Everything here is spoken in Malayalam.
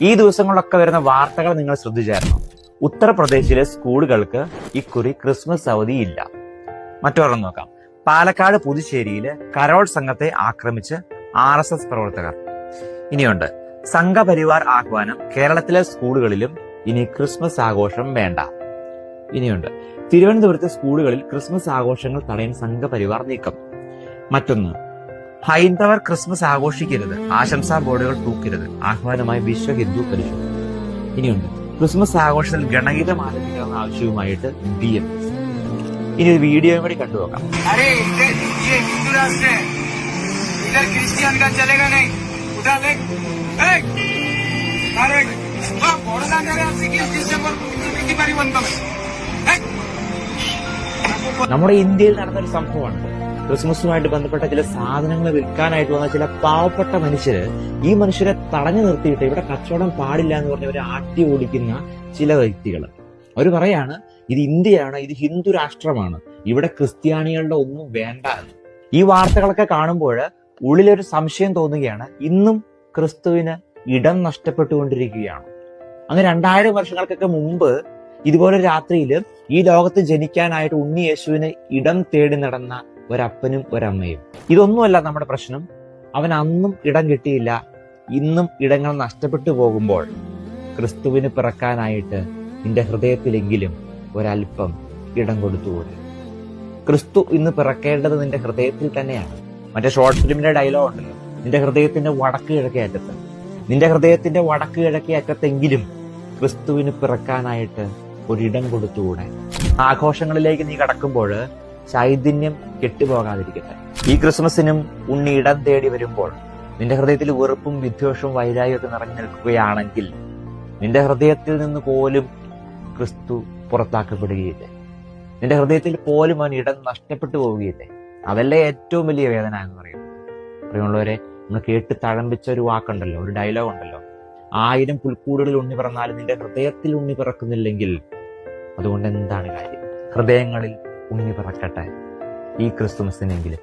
ഈ ദിവസങ്ങളിലൊക്കെ വരുന്ന വാർത്തകൾ നിങ്ങൾ ശ്രദ്ധിച്ചായിരുന്നു. ഉത്തർപ്രദേശിലെ സ്കൂളുകൾക്ക് ഇക്കുറി ക്രിസ്മസ് അവധിയില്ല. മറ്റൊരെണ്ണം നോക്കാം. പാലക്കാട് പുതുശ്ശേരിയില് കരോൾ സംഘത്തെ ആക്രമിച്ച് RSS പ്രവർത്തകർ. ഇനിയുണ്ട്, സംഘപരിവാർ ആഹ്വാനം കേരളത്തിലെ സ്കൂളുകളിലും ഇനി ക്രിസ്മസ് ആഘോഷം വേണ്ട. ഇനിയുണ്ട്, തിരുവനന്തപുരത്തെ സ്കൂളുകളിൽ ക്രിസ്മസ് ആഘോഷങ്ങൾ തടയാൻ സംഘപരിവാർ നീക്കം. മറ്റൊന്ന്, ഹൈന്ദവർ ക്രിസ്മസ് ആഘോഷിക്കരുത്, ആശംസാ ബോർഡുകൾ തൂക്കരുത്, ആഹ്വാനമായി വിശ്വ ഹിന്ദു പരിഷത്ത്. ഇനിയുണ്ട്, ക്രിസ്മസ് ആഘോഷത്തിൽ ഗണഗീതം ആലപിക്കണമെന്ന ആവശ്യവുമായിട്ട് DMS. ഇനി ഒരു വീഡിയോയും കൂടി കണ്ടുനോക്കാം. നമ്മുടെ ഇന്ത്യയിൽ നടന്നൊരു സംഭവമാണ്. ക്രിസ്മസുമായിട്ട് ബന്ധപ്പെട്ട ചില സാധനങ്ങൾ വിൽക്കാനായിട്ട് വന്ന ചില പാവപ്പെട്ട മനുഷ്യര് ഈ മനുഷ്യരെ തടഞ്ഞു നിർത്തിയിട്ട് ഇവിടെ കച്ചവടം പാടില്ല എന്ന് പറഞ്ഞവരെ ആട്ടി ഓടിക്കുന്ന ചില വ്യക്തികൾ. അവർ പറയാണ്, ഇത് ഇന്ത്യയാണ്, ഇത് ഹിന്ദു രാഷ്ട്രമാണ്, ഇവിടെ ക്രിസ്ത്യാനികളുടെ ഒന്നും വേണ്ട എന്ന്. ഈ വാർത്തകളൊക്കെ കാണുമ്പോൾ ഉള്ളിലൊരു സംശയം തോന്നുകയാണ്, ഇന്നും ക്രിസ്തുവിന് ഇടം നഷ്ടപ്പെട്ടുകൊണ്ടിരിക്കുകയാണ്. അങ്ങ് 2000 വർഷങ്ങൾക്കൊക്കെ മുമ്പ് ഇതുപോലെ രാത്രിയിൽ ഈ ലോകത്ത് ജനിക്കാനായിട്ട് ഉണ്ണി യേശുവിന് ഇടം തേടി നടന്ന ഒരപ്പനും ഒരമ്മയും. ഇതൊന്നുമല്ല നമ്മുടെ പ്രശ്നം. അവൻ അന്നും ഇടം കിട്ടിയില്ല, ഇന്നും ഇടങ്ങൾ നഷ്ടപ്പെട്ടു പോകുമ്പോൾ ക്രിസ്തുവിന് പിറക്കാനായിട്ട് നിന്റെ ഹൃദയത്തിലെങ്കിലും ഒരല്പം ഇടം കൊടുത്തുകൂടെ? ക്രിസ്തു ഇന്ന് പിറക്കേണ്ടത് നിന്റെ ഹൃദയത്തിൽ തന്നെയാണ്. മറ്റേ ഷോർട്ട് ഫിലിമിന്റെ ഡയലോഗ് ഉണ്ടല്ലോ, നിന്റെ ഹൃദയത്തിന്റെ വടക്ക് കിഴക്കേ അറ്റത്ത്. നിന്റെ ഹൃദയത്തിന്റെ വടക്ക് കിഴക്കേ അറ്റത്തെങ്കിലും ക്രിസ്തുവിന് പിറക്കാനായിട്ട് ഒരിടം കൊടുത്തുകൂടെ? ആഘോഷങ്ങളിലേക്ക് നീ കടക്കുമ്പോൾ ചൈതന്യം കെട്ടുപോകാതിരിക്കട്ടെ. ഈ ക്രിസ്മസിനും ഉണ്ണി ഇടം തേടി വരുമ്പോൾ നിന്റെ ഹൃദയത്തിൽ വെറുപ്പും വിദ്വേഷവും വൈരാഗ്യമൊക്കെ നിറഞ്ഞു നിൽക്കുകയാണെങ്കിൽ നിന്റെ ഹൃദയത്തിൽ നിന്ന് പോലും ക്രിസ്തു പുറത്താക്കപ്പെടുകയില്ലേ? നിന്റെ ഹൃദയത്തിൽ പോലും അവൻ ഇടം നഷ്ടപ്പെട്ടു പോവുകയില്ലേ? അതല്ലേ ഏറ്റവും വലിയ വേദന എന്ന് പറയുന്നത്. പ്രിയമുള്ളവരെ, നമ്മൾ കേട്ട് തഴമ്പിച്ച ഒരു വാക്കുണ്ടല്ലോ, ഒരു ഡയലോഗ് ഉണ്ടല്ലോ, 1000 പുൽക്കൂടുകളിൽ ഉണ്ണി പിറന്നാലും നിന്റെ ഹൃദയത്തിൽ ഉണ്ണി പിറക്കുന്നില്ലെങ്കിൽ അതുകൊണ്ട് എന്താണ് കാര്യം? ഹൃദയങ്ങളിൽ ഉണ്ണി പിറക്കട്ടെ ഈ ക്രിസ്തുമസിനെങ്കിലും.